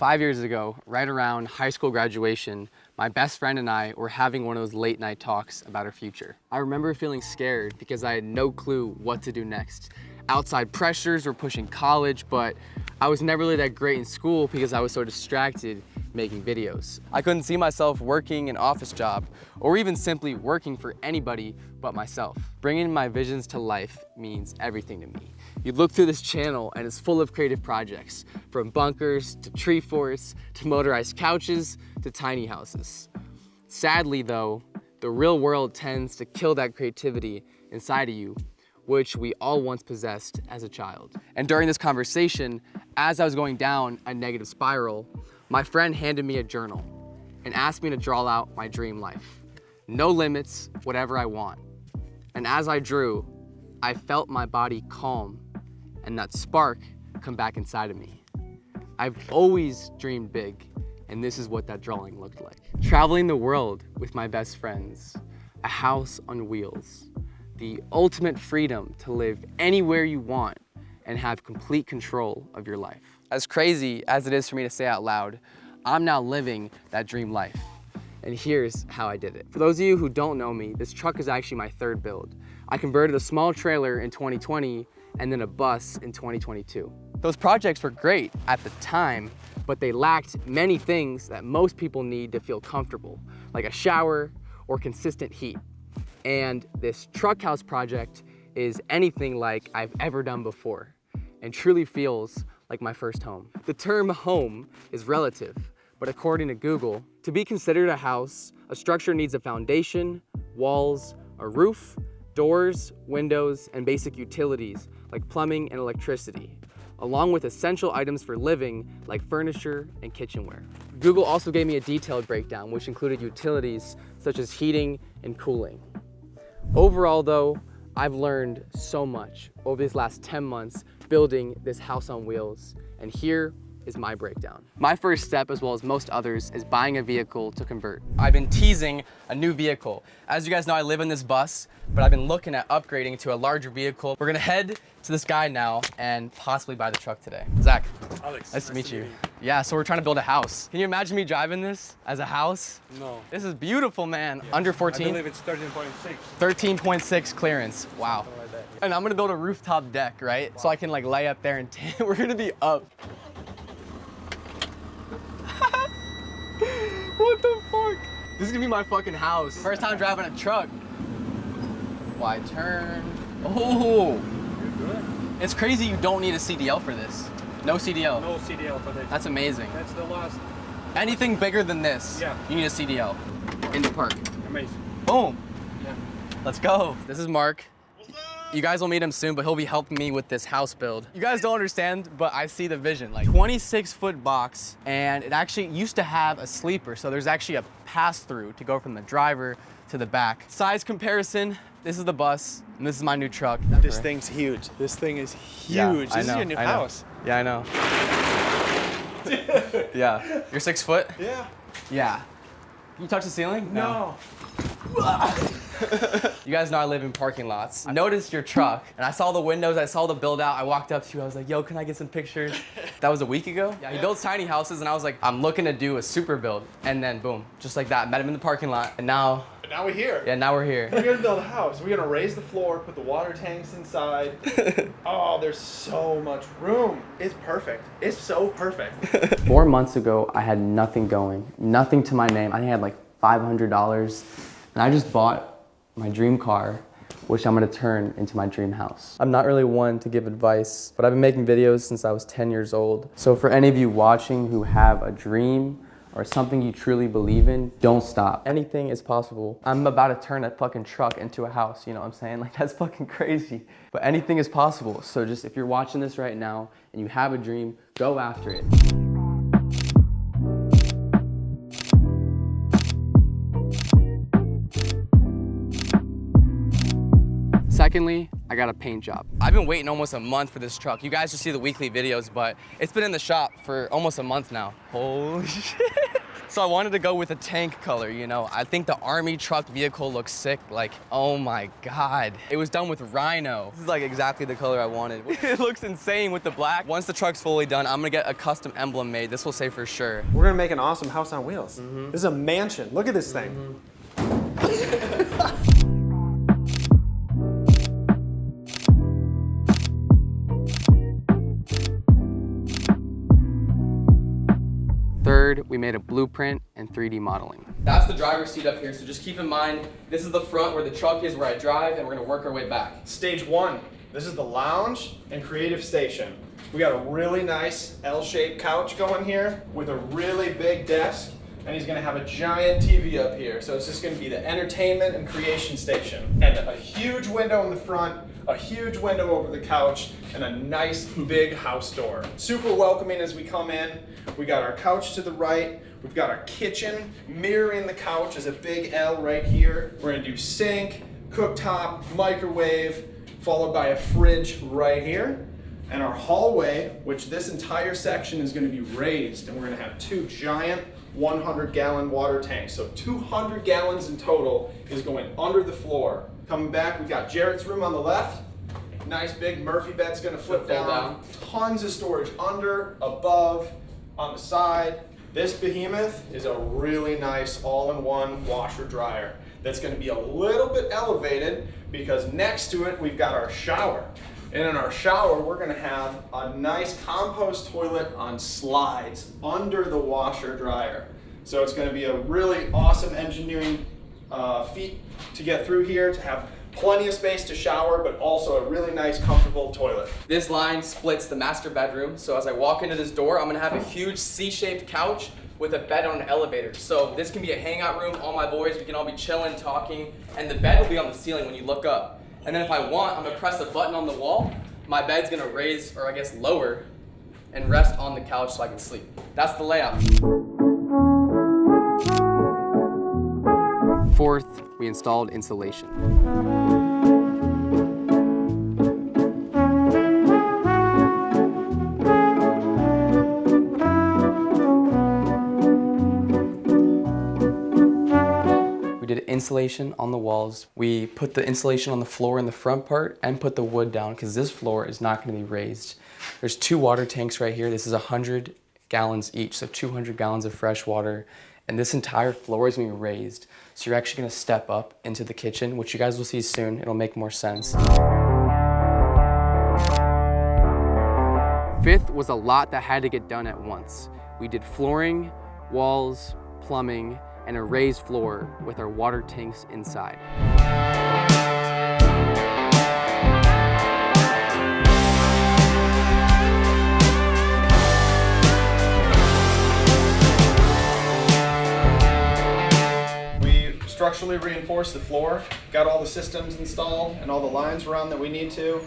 5 years ago, right around high school graduation, my best friend and I were having one of those late night talks about our future. I remember feeling scared because I had no clue what to do next. Outside pressures were pushing college, but I was never really that great in school because I was so distracted making videos. I couldn't see myself working an office job or even simply working for anybody but myself. Bringing my visions to life means everything to me. You look through this channel and it's full of creative projects, from bunkers to tree forts to motorized couches to tiny houses. Sadly though, the real world tends to kill that creativity inside of you, which we all once possessed as a child. And during this conversation, as I was going down a negative spiral, my friend handed me a journal and asked me to draw out my dream life. No limits, whatever I want. And as I drew, I felt my body calm and that spark come back inside of me. I've always dreamed big, and this is what that drawing looked like. Traveling the world with my best friends, a house on wheels, the ultimate freedom to live anywhere you want and have complete control of your life. As crazy as it is for me to say out loud, I'm now living that dream life. And here's how I did it. For those of you who don't know me, this truck is actually my third build. I converted a small trailer in 2020 and then a bus in 2022. Those projects were great at the time, but they lacked many things that most people need to feel comfortable, like a shower or consistent heat. And this truck house project is anything like I've ever done before and truly feels like my first home. The term home is relative, but according to Google, to be considered a house, a structure needs a foundation, walls, a roof, doors, windows, and basic utilities like plumbing and electricity, along with essential items for living like furniture and kitchenware. Google also gave me a detailed breakdown, which included utilities such as heating and cooling. Overall though, I've learned so much over these last 10 months building this house on wheels, and here is my breakdown. My first step, as well as most others, is buying a vehicle to convert. I've been teasing a new vehicle. As you guys know, I live in this bus, but I've been looking at upgrading to a larger vehicle. We're gonna head to this guy now and possibly buy the truck today. Zach, Alex, nice to meet you. Yeah, so we're trying to build a house. Can you imagine me driving this as a house? No. This is beautiful, man. Yeah. Under 14? I believe it's 13.6. 13.6 clearance, wow. Something like that. And I'm gonna build a rooftop deck, right? Wow. So I can like lay up there and we're gonna be up. What the fuck? This is gonna be my fucking house. First time driving a truck. Wide turn. Oh. You're good. It's crazy you don't need a CDL for this. No CDL. No CDL for this. That's amazing. That's the last. Anything bigger than this, yeah, you need a CDL. Into park. Amazing. Boom. Yeah. Let's go. This is Mark. You guys will meet him soon, but he'll be helping me with this house build. You guys don't understand, but I see the vision. Like 26-foot box, and it actually used to have a sleeper, so there's actually a pass-through to go from the driver to the back. Size comparison, this is the bus, and this is my new truck. This thing's huge. This thing is huge. Yeah, this is your new house. Yeah, I know. Yeah. You're 6 foot? Yeah. Yeah. Can you touch the ceiling? No. You guys know I live in parking lots. I noticed your truck, and I saw the windows, I saw the build out. I walked up to you, I was like, yo, can I get some pictures? That was a week ago. Yeah, he builds tiny houses, and I was like, I'm looking to do a super build. And then boom, just like that, met him in the parking lot, and now we're here. Yeah, now we're here. We're gonna build a house. We're gonna raise the floor, put the water tanks inside. Oh, there's so much room. It's perfect. It's so perfect. 4 months ago, I had nothing going, nothing to my name. I think I had like $500, and I just bought my dream car, which I'm gonna turn into my dream house. I'm not really one to give advice, but I've been making videos since I was 10 years old. So for any of you watching who have a dream or something you truly believe in, don't stop. Anything is possible. I'm about to turn a fucking truck into a house, you know what I'm saying? Like, that's fucking crazy. But anything is possible. So just, if you're watching this right now and you have a dream, go after it. Secondly, I got a paint job. I've been waiting almost a month for this truck. You guys just see the weekly videos, but it's been in the shop for almost a month now. Holy shit. So I wanted to go with a tank color, you know. I think the army truck vehicle looks sick. Like, oh my God. It was done with rhino. This is like exactly the color I wanted. It looks insane with the black. Once the truck's fully done, I'm gonna get a custom emblem made. This will say for sure. We're gonna make an awesome house on wheels. This is a mansion. Look at this thing. Third, we made a blueprint and 3D modeling. That's the driver's seat up here, so just keep in mind, this is the front where the truck is, where I drive, and we're gonna work our way back. Stage 1, this is the lounge and creative station. We got a really nice L-shaped couch going here with a really big desk, and he's gonna have a giant TV up here. So it's just gonna be the entertainment and creation station. And a huge window in the front, a huge window over the couch, and a nice big house door. Super welcoming as we come in. We got our couch to the right. We've got our kitchen. Mirroring the couch is a big L right here. We're gonna do sink, cooktop, microwave, followed by a fridge right here. And our hallway, which this entire section is gonna be raised, and we're gonna have 2 giant 100-gallon water tanks. So 200 gallons in total is going under the floor. Coming back, we've got Jarrett's room on the left. Nice big Murphy bed's gonna flip down. Tons of storage under, above, on the side. This behemoth is a really nice all-in-one washer dryer that's gonna be a little bit elevated because next to it, we've got our shower. And in our shower, we're gonna have a nice compost toilet on slides under the washer dryer. So it's gonna be a really awesome engineering feat to get through here, to have plenty of space to shower, but also a really nice, comfortable toilet. This line splits the master bedroom. So as I walk into this door, I'm gonna have a huge C-shaped couch with a bed on an elevator. So this can be a hangout room. All my boys, we can all be chilling, talking, and the bed will be on the ceiling when you look up. And then if I want, I'm gonna press a button on the wall. My bed's gonna raise, or I guess lower, and rest on the couch so I can sleep. That's the layout. Fourth, we installed insulation. We did insulation on the walls. We put the insulation on the floor in the front part and put the wood down because this floor is not gonna be raised. There's 2 water tanks right here. This is 100 gallons each, so 200 gallons of fresh water. And this entire floor is gonna be raised. So you're actually gonna step up into the kitchen, which you guys will see soon. It'll make more sense. Fifth was a lot that had to get done at once. We did flooring, walls, plumbing, and a raised floor with our water tanks inside. We structurally reinforced the floor, got all the systems installed and all the lines run that we need to.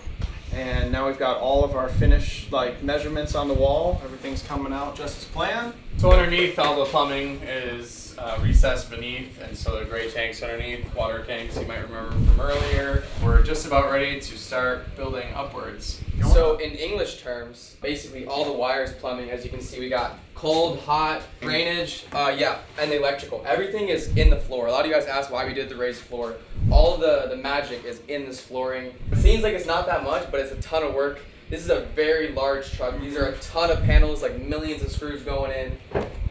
And now we've got all of our finished measurements on the wall. Everything's coming out just as planned. So underneath, all the plumbing is recessed beneath, and so the gray tanks underneath, water tanks you might remember from earlier. We're just about ready to start building upwards. So in English terms, basically all the wires plumbing, as you can see, we got cold, hot, drainage, and electrical. Everything is in the floor. A lot of you guys asked why we did the raised floor. All of the magic is in this flooring. It seems like it's not that much, but it's a ton of work. This is a very large truck. These are a ton of panels, like millions of screws going in,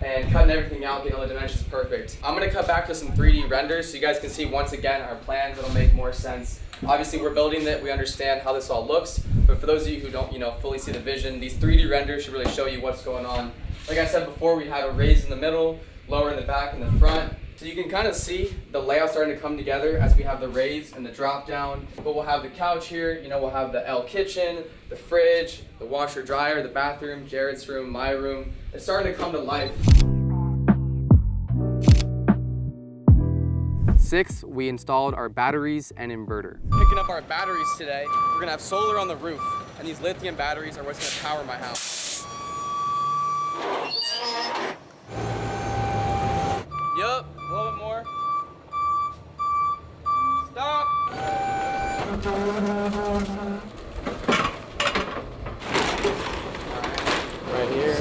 and cutting everything out, getting all the dimensions perfect. I'm gonna cut back to some 3D renders so you guys can see once again our plans. It'll make more sense. Obviously we're building it, we understand how this all looks, but for those of you who don't fully see the vision, these 3D renders should really show you what's going on. Like I said before, we have a raise in the middle, lower in the back and the front. So you can kind of see the layout starting to come together as we have the raise and the drop down. But we'll have the couch here, we'll have the L kitchen, the fridge, the washer dryer, the bathroom, Jared's room, my room. It's starting to come to life. 6, we installed our batteries and inverter. Picking up our batteries today, we're gonna have solar on the roof, and these lithium batteries are what's gonna power my house. Yup, a little bit more. Stop. Right here.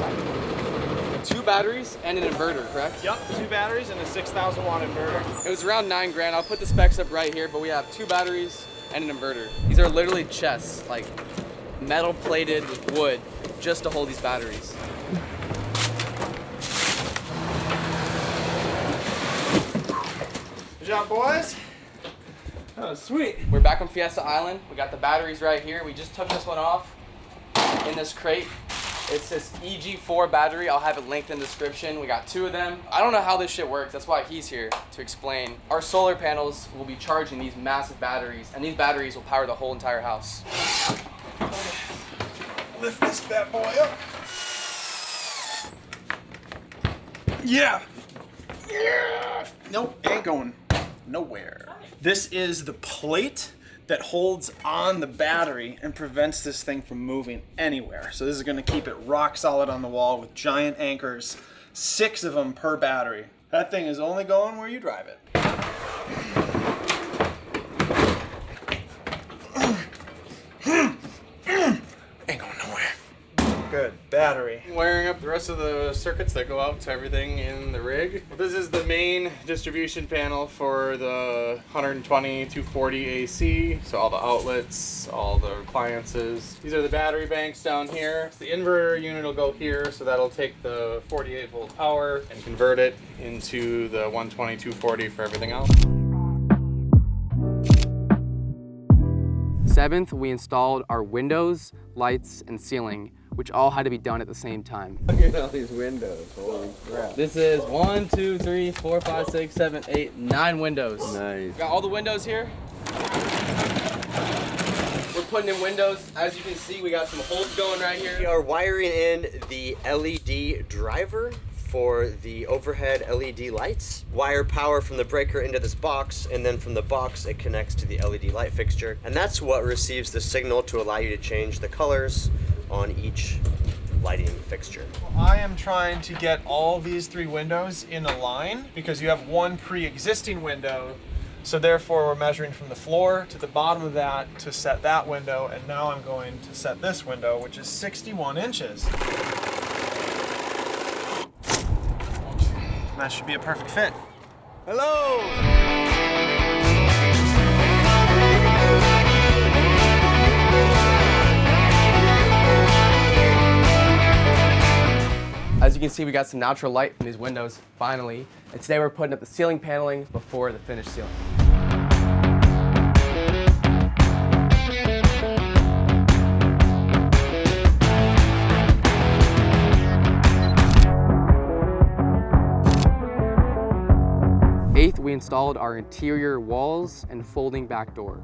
2 batteries. batteries and an inverter, correct? Yep, 2 batteries and a 6,000 watt inverter. It was around $9 grand. I'll put the specs up right here, but we have 2 batteries and an inverter. These are literally chests, like metal plated with wood, just to hold these batteries. Good job, boys. Oh, sweet. We're back on Fiesta Island. We got the batteries right here. We just took this one off in this crate. It's this EG4 battery. I'll have it linked in the description. We got 2 of them. I don't know how this shit works. That's why he's here to explain. Our solar panels will be charging these massive batteries, and these batteries will power the whole entire house. Lift this bad boy up. Yeah. Yeah. Nope, ain't going nowhere. This is the plate that holds on the battery and prevents this thing from moving anywhere. So this is gonna keep it rock solid on the wall with giant anchors, 6 of them per battery. That thing is only going where you drive it. Ain't going nowhere. Good, battery. Wiring up the rest of the circuits that go out to everything in the rig. This is the main distribution panel for the 120, 240 AC. So all the outlets, all the appliances. These are the battery banks down here. The inverter unit will go here, so that'll take the 48 volt power and convert it into the 120, 240 for everything else. 7th, we installed our windows, lights, and ceiling, which all had to be done at the same time. Look at all these windows, holy crap. This is 1, 2, 3, 4, 5, 6, 7, 8, 9 windows. Nice. Got all the windows here. We're putting in windows. As you can see, we got some holes going right We here. are wiring in the LED driver for the overhead LED lights. Wire power from the breaker into this box, and then from the box it connects to the LED light fixture. And that's what receives the signal to allow you to change the colors on each lighting fixture. I am trying to get all these 3 windows in a line because you have one pre-existing window. So therefore we're measuring from the floor to the bottom of that to set that window. And now I'm going to set this window, which is 61 inches. That should be a perfect fit. Hello! As you can see, we got some natural light from these windows, finally. And today we're putting up the ceiling paneling before the finished ceiling. Eighth, we installed our interior walls and folding back door.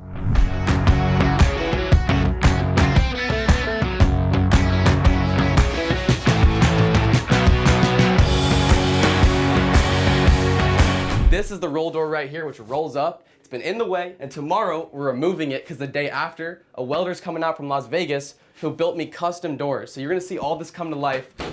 This is the roll door right here, which rolls up. It's been in the way, and tomorrow we're removing it because the day after, a welder's coming out from Las Vegas who built me custom doors. So you're gonna see all this come to life. Woo!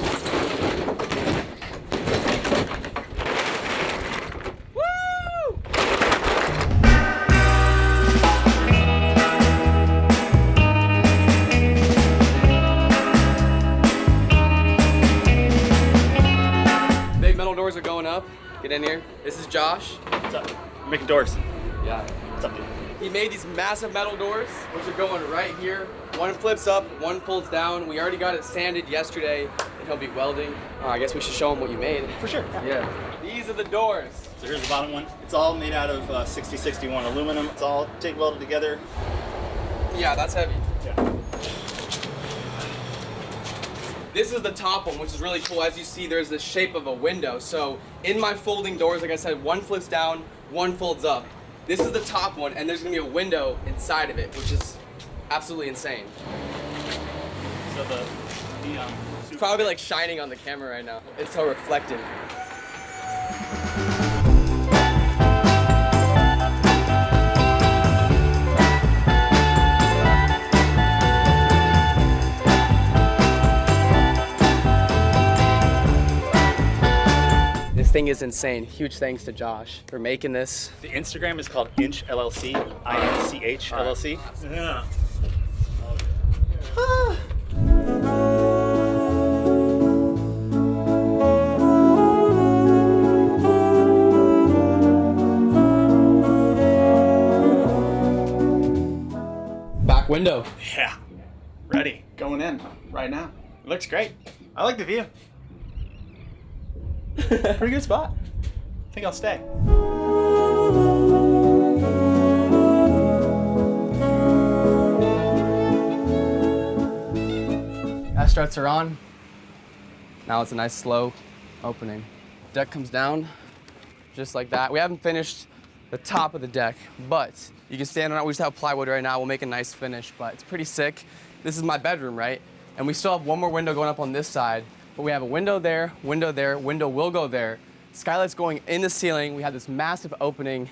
Big metal doors are going up. Get in here. This is Josh. What's up? We're making doors. Yeah. What's up, dude? He made these massive metal doors, which are going right here. One flips up, one folds down. We already got it sanded yesterday, and he'll be welding. I guess we should show him what you made. For sure. Yeah. These are the doors. So here's the bottom one. It's all made out of 6061 aluminum. It's all TIG welded together. Yeah, that's heavy. Yeah. This is the top one, which is really cool. As you see, there's the shape of a window. So in my folding doors, like I said, one flips down, one folds up. This is the top one, and there's gonna be a window inside of it, which is absolutely insane. So the It's probably like shining on the camera right now. It's so reflective. This thing is insane. Huge thanks to Josh for making this. The Instagram is called Inch LLC, INCH LLC. Yeah. Window. Yeah. Ready. Going in right now. It looks great. I like the view. Pretty good spot. I think I'll stay. Gas struts are on. Now it's a nice slow opening. Deck comes down just like that. We haven't finished the top of the deck, but you can stand on it. We just have plywood right now. We'll make a nice finish, but it's pretty sick. This is my bedroom, right? And we still have one more window going up on this side, but we have a window there, window will go there. Skylight's going in the ceiling. We have this massive opening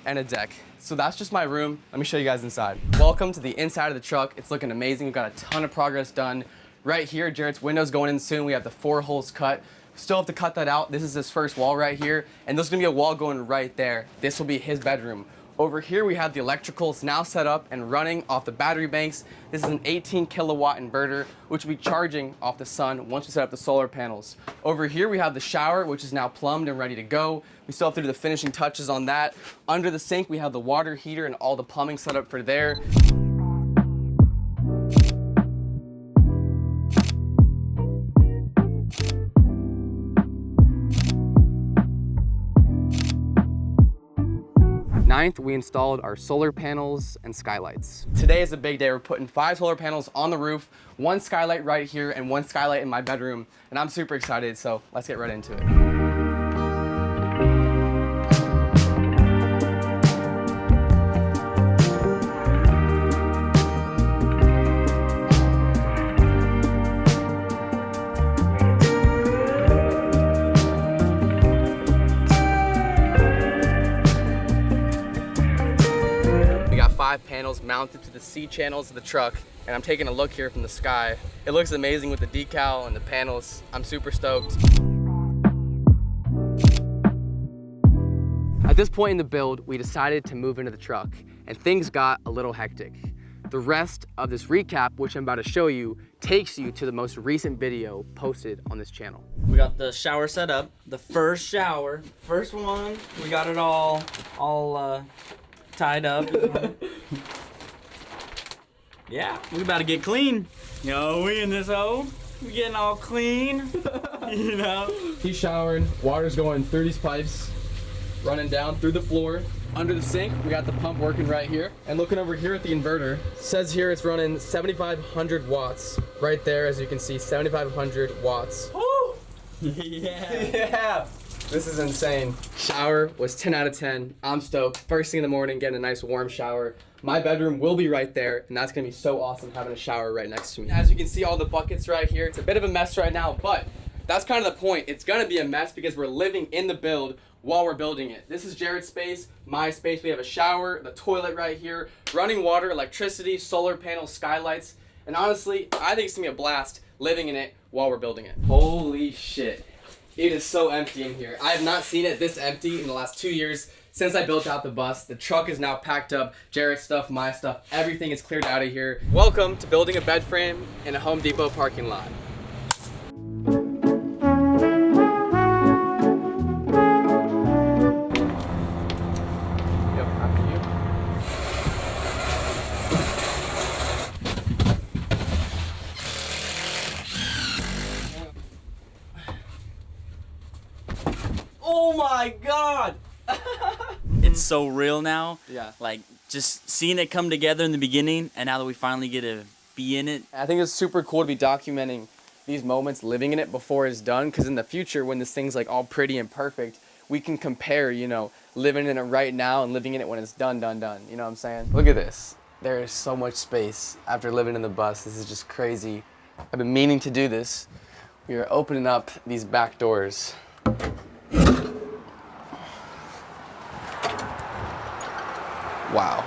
and a deck. So that's just my room. Let me show you guys inside. Welcome to the inside of the truck. It's looking amazing. We've got a ton of progress done. Right here, Jarrett's window's going in soon. We have the 4 holes cut. Still have to cut that out. This is his first wall right here, and there's gonna be a wall going right there. This will be his bedroom. Over here, we have the electricals now set up and running off the battery banks. This is an 18 kilowatt inverter, which will be charging off the sun once we set up the solar panels. Over here, we have the shower, which is now plumbed and ready to go. We still have to do the finishing touches on that. Under the sink, we have the water heater and all the plumbing set up for there. Ninth, we installed our solar panels and skylights. Today is a big day. We're putting 5 solar panels on the roof, 1 skylight right here, and 1 skylight in my bedroom. And I'm super excited, so let's get right into it. We got 5 panels mounted to the C channels of the truck, and I'm taking a look here from the sky. It looks amazing with the decal and the panels. I'm super stoked. At this point in the build, we decided to move into the truck, and things got a little hectic. The rest of this recap, which I'm about to show you, takes you to the most recent video posted on this channel. We got the shower set up, the first shower, first one. We got it all tied up. Yeah, we about to get clean. Yo, we in this hole. We getting all clean. You know. He's showering, water's going through these pipes, running down through the floor. Under the sink, we got the pump working right here. And looking over here at the inverter, says here it's running 7,500 watts. Right there, as you can see, 7,500 watts. Woo! Yeah. Yeah. This is insane. Shower was 10 out of 10. I'm stoked. First thing in the morning, getting a nice warm shower. My bedroom will be right there, and that's gonna be so awesome having a shower right next to me. As you can see, all the buckets right here. It's a bit of a mess right now, but that's kind of the point. It's gonna be a mess because we're living in the build while we're building it. This is Jarrett's space, my space. We have a shower, the toilet right here, running water, electricity, solar panels, skylights. And honestly, I think it's gonna be a blast living in it while we're building it. Holy shit. It is so empty in here. I have not seen it this empty in the last 2 years since I built out the bus. The truck is now packed up. Jarrett's stuff, my stuff, everything is cleared out of here. Welcome to building a bed frame in a Home Depot parking lot. Yep, after you. Oh my God! It's so real now. Yeah. Like just seeing it come together in the beginning, and now that we finally get to be in it. I think it's super cool to be documenting these moments, living in it before it's done, because in the future, when this thing's like all pretty and perfect, we can compare, you know, living in it right now and living in it when it's done. You know what I'm saying? Look at this. There is so much space after living in the bus. This is just crazy. I've been meaning to do this. We are opening up these back doors. Wow.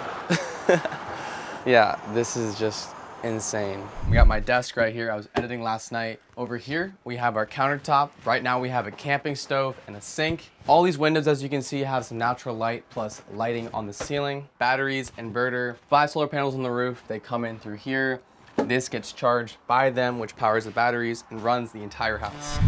Yeah, this is just insane. We got my desk right here. I was editing last night. Over here, we have our countertop. Right now, we have a camping stove and a sink. All these windows, as you can see, have some natural light plus lighting on the ceiling. Batteries, inverter, 5 solar panels on the roof. They come in through here. This gets charged by them, which powers the batteries and runs the entire house.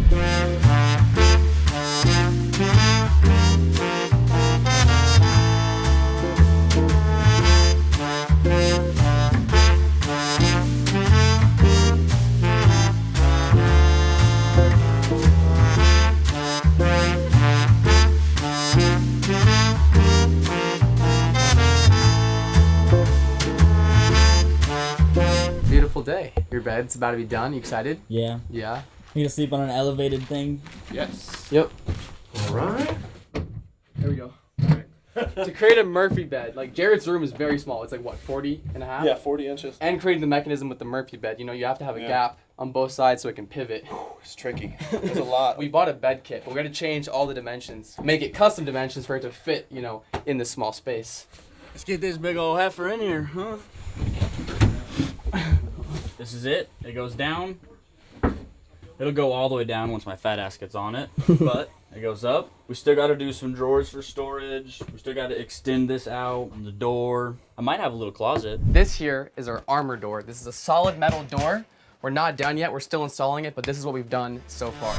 Your bed's about to be done. You excited? Yeah. Yeah. You gonna sleep on an elevated thing? Yes. Yep. All right. There we go. To create a Murphy bed, like Jared's room is very small. It's like what, 40 and a half? Yeah, 40 inches. And creating the mechanism with the Murphy bed, you know, you have to have a gap on both sides so it can pivot. It's tricky. There's a lot. We bought a bed kit, but we had to change all the dimensions. Make it custom dimensions for it to fit, you know, in this small space. Let's get this big old heifer in here, huh? This is it. It goes down. It'll go all the way down once my fat ass gets on it, but it goes up. We still got to do some drawers for storage. We still got to extend this out, the door. I might have a little closet. This here is our armor door. This is a solid metal door. We're not done yet. We're still installing it, but this is what we've done so far.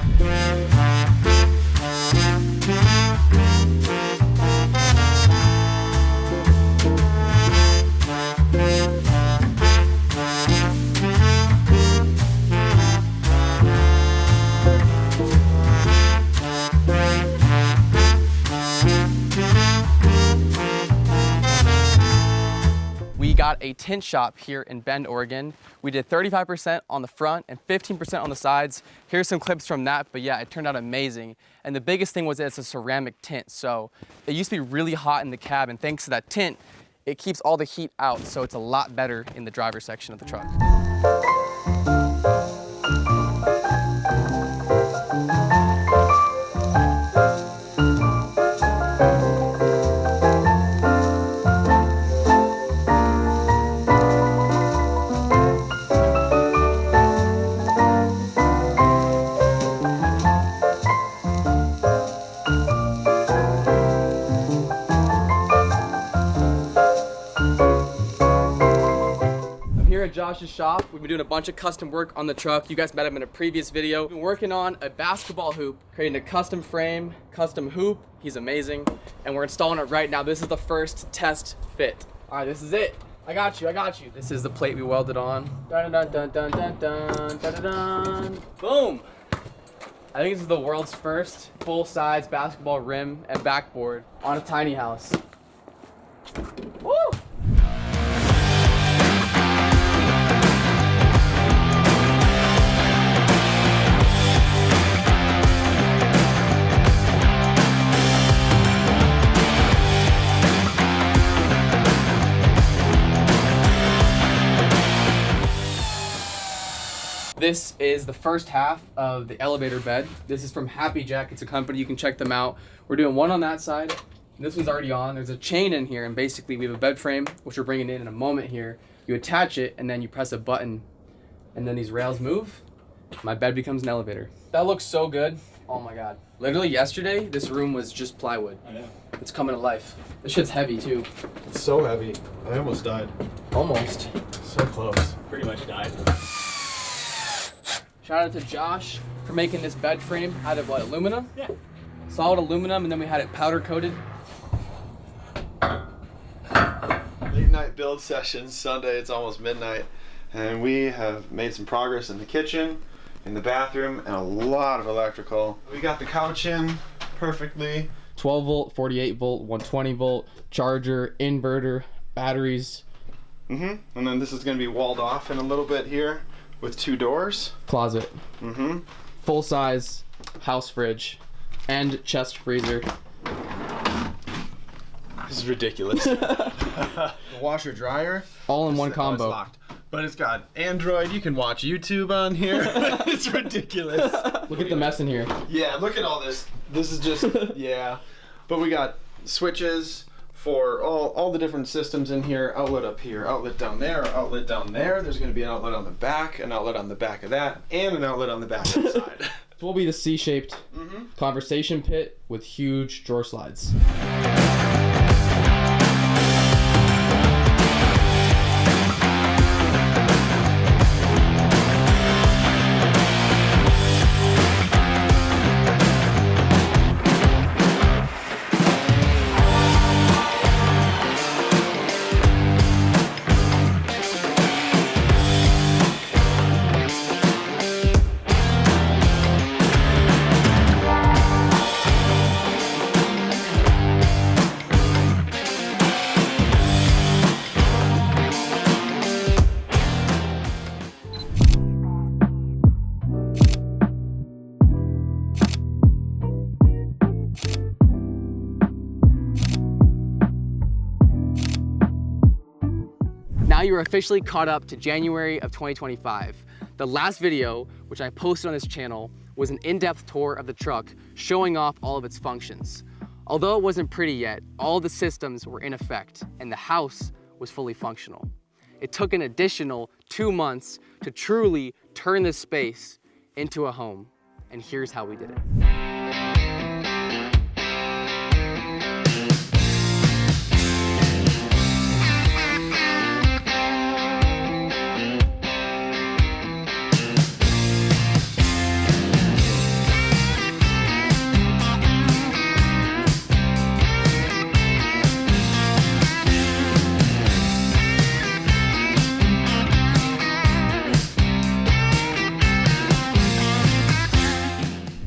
We got a tint shop here in Bend, Oregon. We did 35% on the front and 15% on the sides. Here's some clips from that, but yeah, it turned out amazing. And the biggest thing was that it's a ceramic tint. So it used to be really hot in the cab, and thanks to that tint, it keeps all the heat out. So it's a lot better in the driver's section of the truck. At Josh's shop, we've been doing a bunch of custom work on the truck. You guys met him in a previous video. We've been working on a basketball hoop, creating a custom frame, custom hoop. He's amazing, and we're installing it right now. This is the first test fit. All right, this is it. I got you. This is the plate we welded on. Dun dun dun dun dun dun dun dun dun. Boom. I think this is the world's first full-size basketball rim and backboard on a tiny house. Woo! This is the first half of the elevator bed. This is from Happy Jack. It's a company, you can check them out. We're doing one on that side. This one's already on. There's a chain in here, and basically we have a bed frame, which we're bringing in a moment here. You attach it, and then you press a button, and then these rails move. My bed becomes an elevator. That looks so good. Oh my God. Literally yesterday, this room was just plywood. I know. It's coming to life. This shit's heavy too. It's so heavy. I almost died. Almost. So close. Pretty much died. Shout out to Josh for making this bed frame out of what, aluminum? Yeah. Solid aluminum, and then we had it powder coated. Late night build session, Sunday, it's almost midnight, and we have made some progress in the kitchen, in the bathroom, and a lot of electrical. We got the couch in perfectly. 12 volt, 48 volt, 120 volt, charger, inverter, batteries. And then this is going to be walled off in a little bit here with 2 doors. Closet. Full size house fridge and chest freezer. This is ridiculous. The washer dryer. All in one It's combo. locked. But it's got Android. You can watch YouTube on here. It's ridiculous. Look at the mess in here. Yeah, look at all this. This is just, yeah. But we got switches for all the different systems in here. Outlet up here, outlet down there, outlet down there. There's going to be an outlet on the back, an outlet on the back of that, and an outlet on the back of the side. This will be the C-shaped conversation pit with huge drawer slides. Now you're officially caught up to January of 2025. The last video, which I posted on this channel, was an in-depth tour of the truck showing off all of its functions. Although it wasn't pretty yet, all the systems were in effect and the house was fully functional. It took an additional 2 months to truly turn this space into a home, and here's how we did it.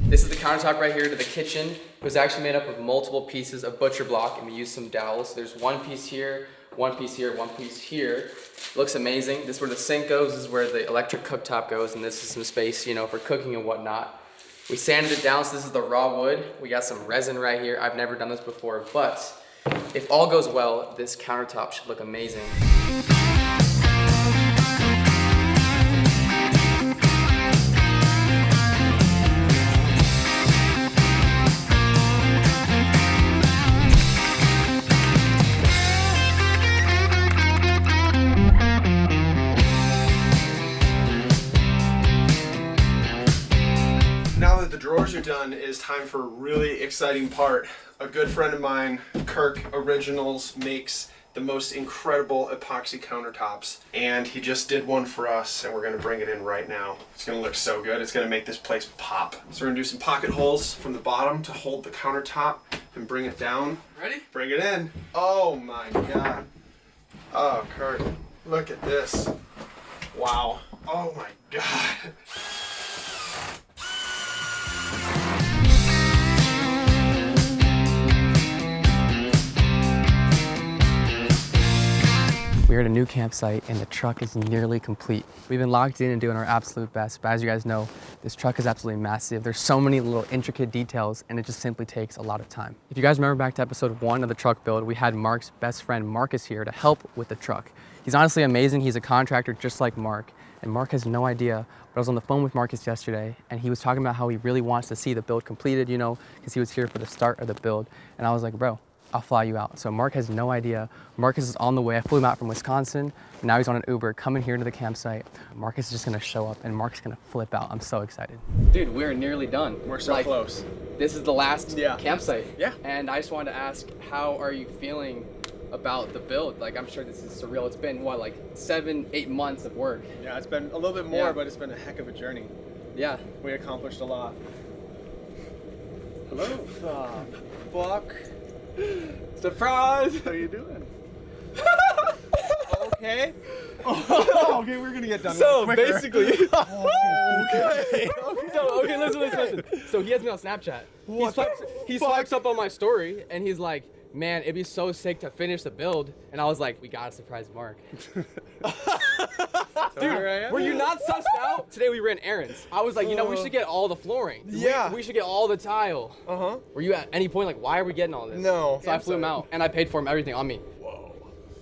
This is the countertop right here to the kitchen. It was actually made up of multiple pieces of butcher block, and we used some dowels. So there's one piece here, one piece here, one piece here. It looks amazing. This is where the sink goes, this is where the electric cooktop goes, and this is some space, you know, for cooking and whatnot. We sanded it down, so this is the raw wood. We got some resin right here. I've never done this before, but if all goes well, this countertop should look amazing. Now that the drawers are done, it is time for a really exciting part. A good friend of mine, Kirk Originals, makes the most incredible epoxy countertops, and he just did one for us, and we're gonna bring it in right now. It's gonna look so good. It's gonna make this place pop. So we're gonna do some pocket holes from the bottom to hold the countertop and bring it down. Ready? Bring it in. Oh my God. Oh, Kirk, look at this. Wow. Oh my God. We're at a new campsite and the truck is nearly complete. We've been locked in and doing our absolute best, but as you guys know, this truck is absolutely massive. There's so many little intricate details and it just simply takes a lot of time. If you guys remember back to episode 1 of the truck build, we had Mark's best friend Marcus here to help with the truck. He's honestly amazing. He's a contractor just like Mark, and Mark has no idea, but I was on the phone with Marcus yesterday and he was talking about how he really wants to see the build completed, you know, because he was here for the start of the build. And I was like, bro, I'll fly you out. So Mark has no idea. Marcus is on the way. I flew him out from Wisconsin. Now he's on an Uber coming here to the campsite. Marcus is just gonna show up and Mark's gonna flip out. I'm so excited. Dude, we're nearly done. We're so close. This is the last campsite. Yeah. And I just wanted to ask, how are you feeling about the build? Like, I'm sure this is surreal. It's been what, like 7-8 months of work. Yeah, it's been a little bit more, but it's been a heck of a journey. Yeah. We accomplished a lot. Hello. Fuck. Surprise! How you doing? Okay. Okay, we're gonna get done. So quicker. basically, okay. okay, listen. So he has me on Snapchat. He swipes up on my story and he's like, man, it'd be so sick to finish the build. And I was like, we gotta surprise Mark. Dude, were you not sussed out? Today we ran errands. I was like, you know, we should get all the flooring. Yeah. We should get all the tile. Uh-huh. Were you at any point like, why are we getting all this? No. So I flew him out and I paid for him everything on me.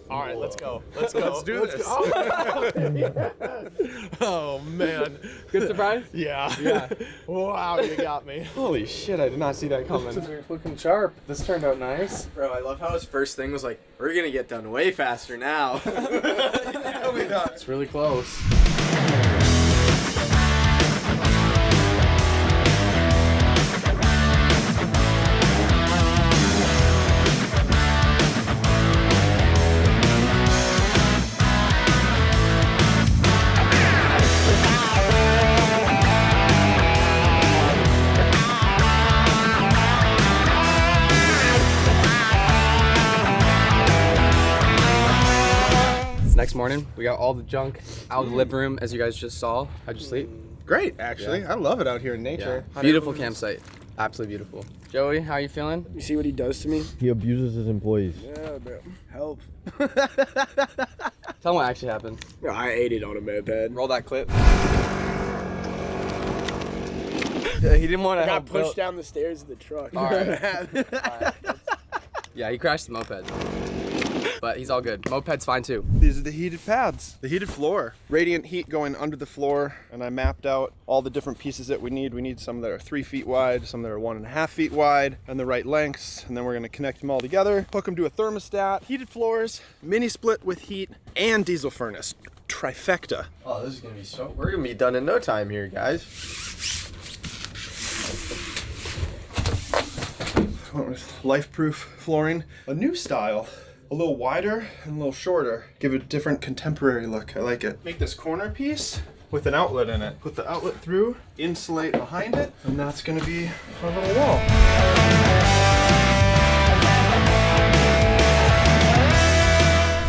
All right, let's go. Let's do this. Oh man. Good surprise? Yeah. Yeah. Wow, you got me. Holy shit, I did not see that coming. Looking sharp. This turned out nice. Bro, I love how his first thing was like, we're gonna get done way faster now. It's really close. Next morning, we got all the junk out of the living room, as you guys just saw. How'd you sleep? Great, actually. I love it out here in nature. Beautiful campsite. Absolutely beautiful. Joey, how are you feeling? You see what he does to me? He abuses his employees. Yeah, bro. Help. Tell him what actually happened. I ate it on a moped. Roll that clip. He didn't want to I got pushed down the stairs of the truck. All right. Yeah, he crashed the moped. but he's all good. Moped's fine too. These are the heated pads, the heated floor. Radiant heat going under the floor, and I mapped out all the different pieces that we need. We need some that are 3 feet wide, some that are 1.5 feet wide, and the right lengths, and then we're gonna connect them all together, hook them to a thermostat, heated floors, mini split with heat, and diesel furnace. Trifecta. Oh, this is gonna be so. We're gonna be done in no time here, guys. Went with life-proof flooring, a new style. A little wider and a little shorter. Give it a different contemporary look. I like it. Make this corner piece with an outlet in it. Put the outlet through, insulate behind it, and that's gonna be our little wall.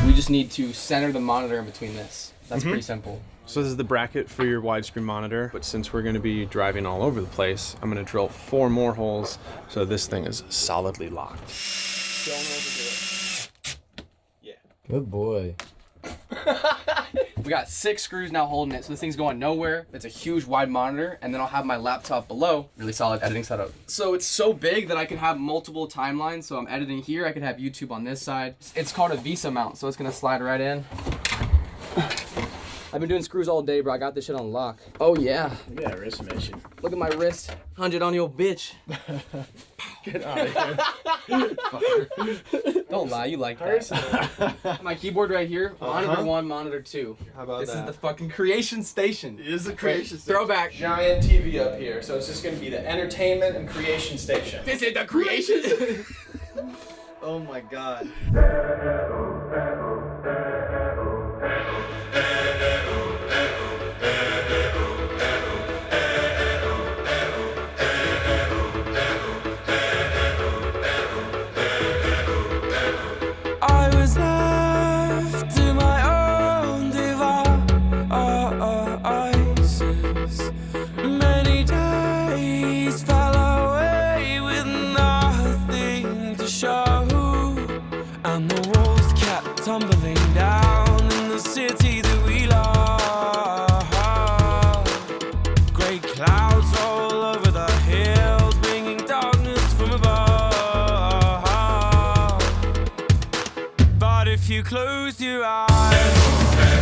We just need to center the monitor in between this. That's pretty simple. So this is the bracket for your widescreen monitor, but since we're gonna be driving all over the place, I'm gonna drill 4 more holes so this thing is solidly locked. Good boy. We got 6 screws now holding it, so this thing's going nowhere. It's a huge wide monitor, and then I'll have my laptop below. Really solid editing setup. So it's so big that I can have multiple timelines. So I'm editing here, I can have YouTube on this side. It's called a Visa mount, so it's gonna slide right in. I've been doing screws all day, bro. I got this shit on lock. Oh yeah. Look at that wrist mission. Look at my wrist. 100 on your bitch. Get out of here. Don't lie, you like that. My keyboard right here, monitor 1, monitor 2. How about This that? is the fucking creation station. It is a creation station. Throwback. Giant TV up here, so it's just gonna be the entertainment and creation station. This is the creation. Oh my god. I was left to my own devices. Many days fell away with nothing to show, and the walls kept tumbling down in the city that we love. Great clouds roll over the hills, bringing darkness from above. But if you close your eyes,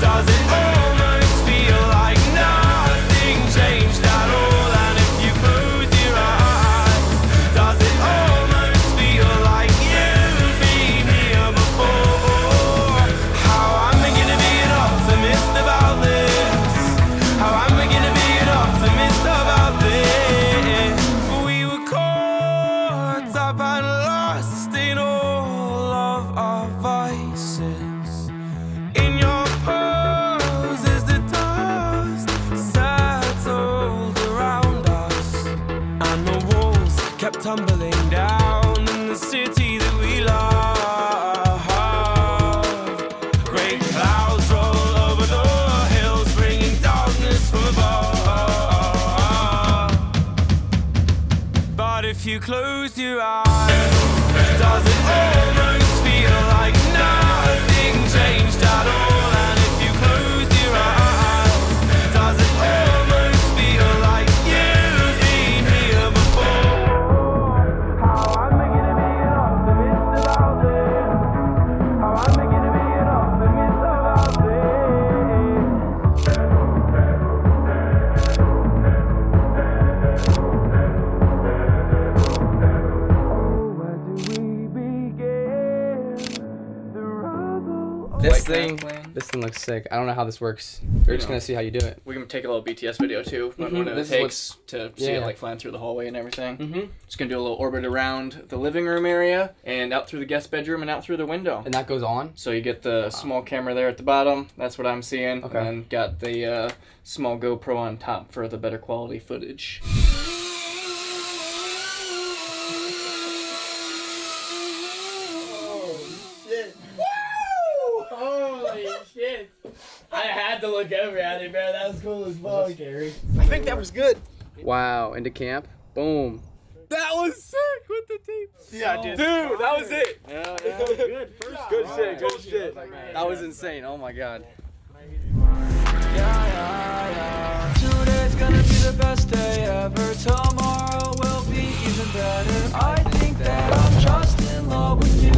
does it almost feel like nothing changed at all? And if you close your eyes, does it almost feel like you've been here before? How am I gonna be an optimist about this? How am I gonna be an optimist about this? We were caught up and lost in all of our vices. In your pose as the dust settled around us, and the walls kept tumbling down in the city that we love. Great clouds roll over the hills, bringing darkness from above. But if you close your eyes, does it almost feel like nothing changed at all? And if you close your eyes, does it almost feel like you've been here before? How am I gonna be an optimist about this? How am I gonna be an optimist about This thing looks sick. I don't know how this works. We're just gonna see how you do it. We can take a little BTS video too, what it This is takes to see it like flying through the hallway and everything. Just gonna do a little orbit around the living room area and out through the guest bedroom and out through the window. And that goes on? So you get the small camera there at the bottom. That's what I'm seeing. Okay. And then got the small GoPro on top for the better quality footage. Holy shit. I had to look over at it, man. That was cool as fuck. Scary. I think that was good. Wow, into camp. Boom. That was sick with the tape. Yeah, dude. Dude, that was it. Yeah, Good. First Good shit, good shit. That was insane. Oh my god. Today's gonna be the best day ever. Tomorrow will be even better. I think that I'm just in love with you.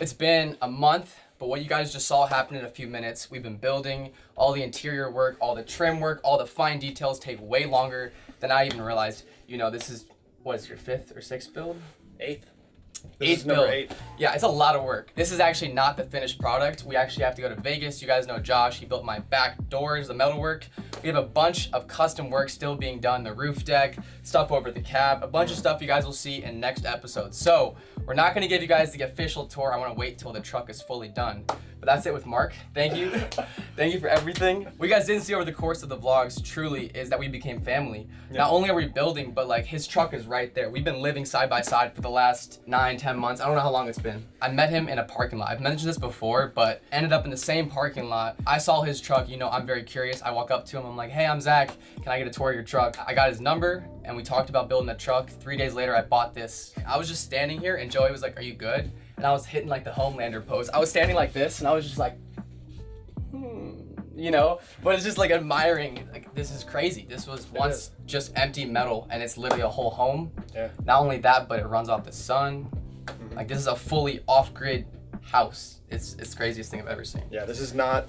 it's been a month, but what you guys just saw happen in a few minutes. We've been building all the interior work, all the trim work, all the fine details take way longer than I even realized. You know, this is, what is your 5th or 6th build? 8th. Eighth build. 8. Yeah, it's a lot of work. This is actually not the finished product. We actually have to go to Vegas. You guys know Josh. He built my back doors, the metal work. We have a bunch of custom work still being done. The roof deck, stuff over the cab, a bunch of stuff you guys will see in next episode. So we're not going to give you guys the official tour. I want to wait till the truck is fully done. But that's it with Mark. Thank you. Thank you for everything. What you guys didn't see over the course of the vlogs truly is that we became family. Yeah. Not only are we building, but like his truck is right there. We've been living side by side for the last 9-10 months. I don't know how long it's been. I met him in a parking lot. I've mentioned this before, but ended up in the same parking lot. I saw his truck. You know, I'm very curious. I walk up to him. I'm like, hey, I'm Zach. Can I get a tour of your truck? I got his number and we talked about building the truck. 3 days later, I bought this. I was just standing here and Joey was like, are you good? And I was hitting like the Homelander pose. I was standing like this and I was just like, you know, but it's just like admiring, like this is crazy. This was once just empty metal and it's literally a whole home. Yeah. Not only that, but it runs off the sun. Like this is a fully off-grid house. It's the craziest thing I've ever seen. Yeah, this is not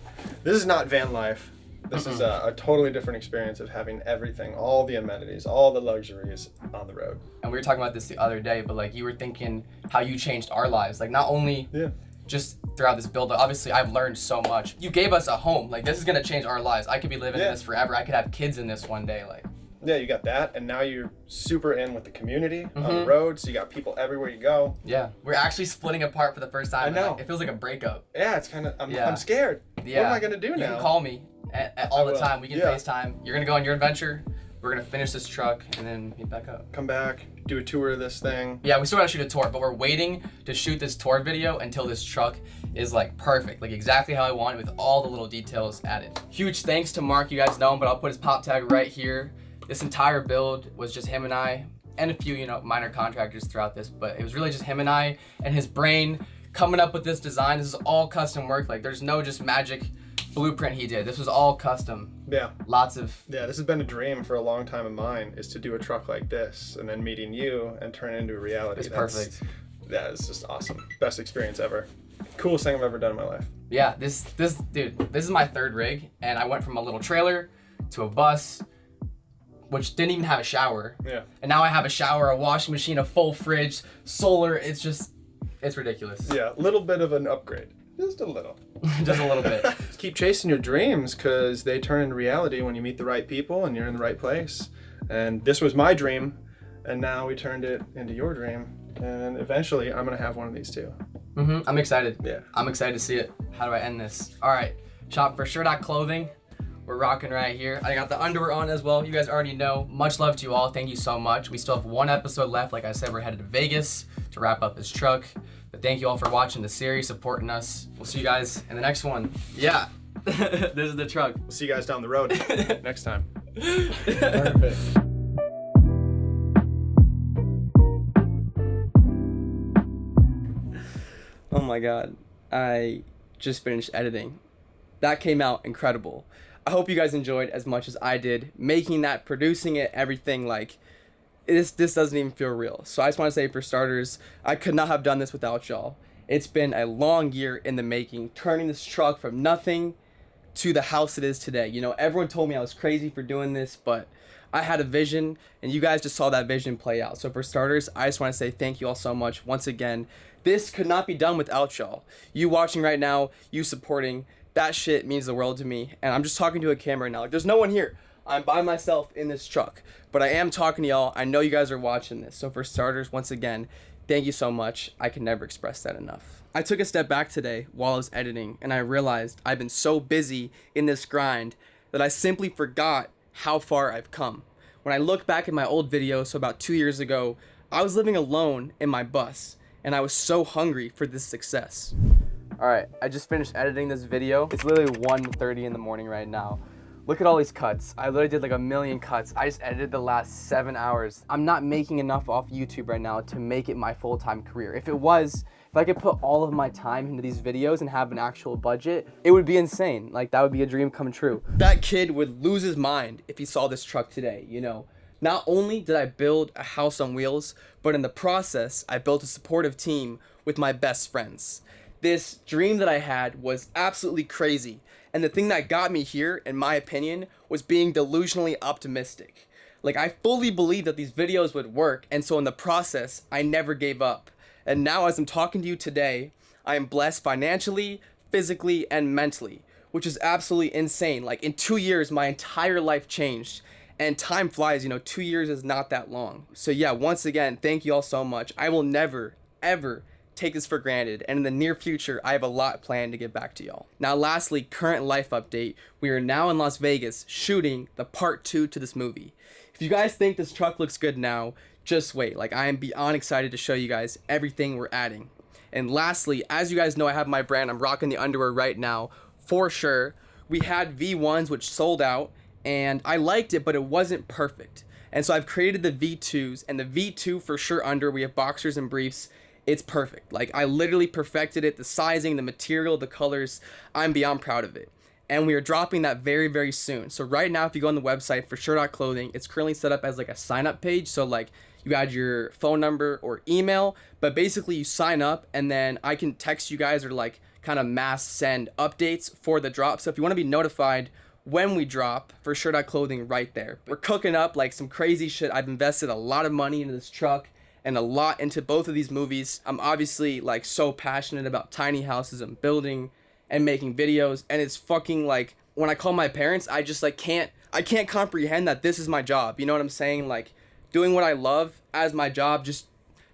van life. This is a totally different experience of having everything, all the amenities, all the luxuries on the road. And we were talking about this the other day, but like you were thinking how you changed our lives. Like not only just throughout this build, obviously I've learned so much. You gave us a home. Like this is gonna change our lives. I could be living in this forever. I could have kids in this one day. Like. Yeah, you got that, and now you're super in with the community on the road, so you got people everywhere you go. Yeah, we're actually splitting apart for the first time. I know. Like, it feels like a breakup. Yeah, it's kind of, I'm scared. Yeah. What am I gonna do now? You can call me all the time. We can FaceTime. You're gonna go on your adventure. We're gonna finish this truck and then meet back up. Come back, do a tour of this thing. Yeah, we still gotta shoot a tour, but we're waiting to shoot this tour video until this truck is like perfect, like exactly how I want it with all the little details added. Huge thanks to Mark, you guys know him, but I'll put his pop tag right here. This entire build was just him and I, and a few, you know, minor contractors throughout this, but it was really just him and I and his brain coming up with this design. This is all custom work. Like there's no just magic blueprint he did. This was all custom. Yeah. Lots of. Yeah, this has been a dream for a long time of mine, is to do a truck like this and then meeting you and turn it into a reality. It's perfect. Yeah, it's just awesome. Best experience ever. Coolest thing I've ever done in my life. Yeah, this dude, this is my 3rd rig, and I went from a little trailer to a bus, which didn't even have a shower. Yeah. And now I have a shower, a washing machine, a full fridge, solar. It's ridiculous. Yeah, a little bit of an upgrade. Just a little. Just a little bit. Just keep chasing your dreams, because they turn into reality when you meet the right people and you're in the right place. And this was my dream, and now we turned it into your dream. And eventually, I'm going to have one of these too. I'm excited. Yeah. I'm excited to see it. How do I end this? All right. Shop for Shirt.Clothing. We're rocking right here. I got the underwear on as well. You guys already know. Much love to you all. Thank you so much. We still have 1 episode left. Like I said, we're headed to Vegas to wrap up this truck. But thank you all for watching the series, supporting us. We'll see you guys in the next one. Yeah. This is the truck. We'll see you guys down the road next time. Perfect. Oh my God. I just finished editing. That came out incredible. I hope you guys enjoyed as much as I did making that, producing it, everything. Like this doesn't even feel real. So I just want to say, for starters, I could not have done this without y'all. It's been a long year in the making, turning this truck from nothing to the house it is today. You know, everyone told me I was crazy for doing this, but I had a vision and you guys just saw that vision play out. So for starters, I just want to say thank you all so much. Once again, this could not be done without y'all. You watching right now, you supporting, that shit means the world to me. And I'm just talking to a camera now. Like, there's no one here. I'm by myself in this truck, but I am talking to y'all. I know you guys are watching this. So for starters, once again, thank you so much. I can never express that enough. I took a step back today while I was editing, and I realized I've been so busy in this grind that I simply forgot how far I've come. When I look back at my old videos, so about 2 years ago, I was living alone in my bus, and I was so hungry for this success. All right, I just finished editing this video. It's literally 1:30 in the morning right now. Look at all these cuts. I literally did like 1 million cuts. I just edited the last 7 hours. I'm not making enough off YouTube right now to make it my full-time career. If it was, if I could put all of my time into these videos and have an actual budget, it would be insane. Like, that would be a dream come true. That kid would lose his mind if he saw this truck today, you know. Not only did I build a house on wheels, but in the process, I built a supportive team with my best friends. This dream that I had was absolutely crazy. And the thing that got me here, in my opinion, was being delusionally optimistic. Like, I fully believed that these videos would work, and so in the process, I never gave up. And now as I'm talking to you today, I am blessed financially, physically, and mentally, which is absolutely insane. Like, in 2 years, my entire life changed. And time flies, you know, 2 years is not that long. So yeah, once again, thank you all so much. I will never, ever take this for granted, and in the near future I have a lot planned to get back to y'all. Now lastly, current life update. We are now in Las Vegas shooting the part 2 to this movie. If you guys think this truck looks good now, just wait. Like, I am beyond excited to show you guys everything we're adding. And lastly, as you guys know, I have my brand. I'm rocking the underwear right now for sure. We had V1s which sold out, and I liked it, but it wasn't perfect. And so I've created the V2s, and the V2 for sure under, we have boxers and briefs. It's perfect. Like, I literally perfected it, the sizing, the material, the colors. I'm beyond proud of it. And we are dropping that very, very soon. So right now, if you go on the website for sure.clothing, it's currently set up as like a sign up page. So like, you add your phone number or email, but basically you sign up, and then I can text you guys or like kind of mass send updates for the drop. So if you want to be notified when we drop, for sure.clothing right there. We're cooking up like some crazy shit. I've invested a lot of money into this truck and a lot into both of these movies. I'm obviously like so passionate about tiny houses and building and making videos, and it's fucking like, when I call my parents, I just like I can't comprehend that this is my job. You know what I'm saying? Like, doing what I love as my job, just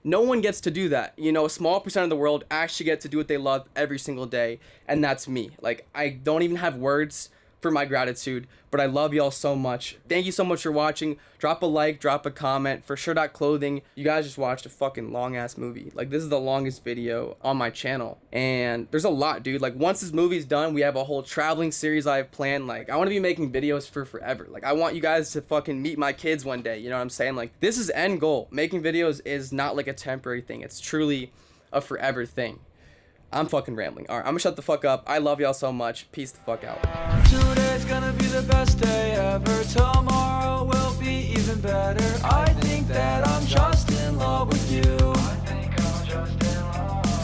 no one gets to do that. You know, a small percent of the world actually get to do what they love every single day, and that's me. Like, I don't even have words for my gratitude, but I love y'all so much. Thank you so much for watching. Drop a like, drop a comment. For sure.clothing, you guys just watched a fucking long ass movie. Like, this is the longest video on my channel, and there's a lot, dude. Like, once this movie's done, we have a whole traveling series I have planned. Like, I want to be making videos for forever. Like, I want you guys to fucking meet my kids one day, you know what I'm saying? Like, this is end goal. Making videos is not like a temporary thing. It's truly a forever thing. I'm fucking rambling. All right, I'm gonna shut the fuck up. I love y'all so much. Peace the fuck out. Today's gonna be the best day ever. Tomorrow will be even better. I think that I'm just in love with you.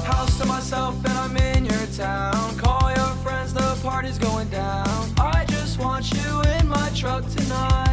House to myself and I'm in your town. Call your friends, the party's going down. I just want you in my truck tonight.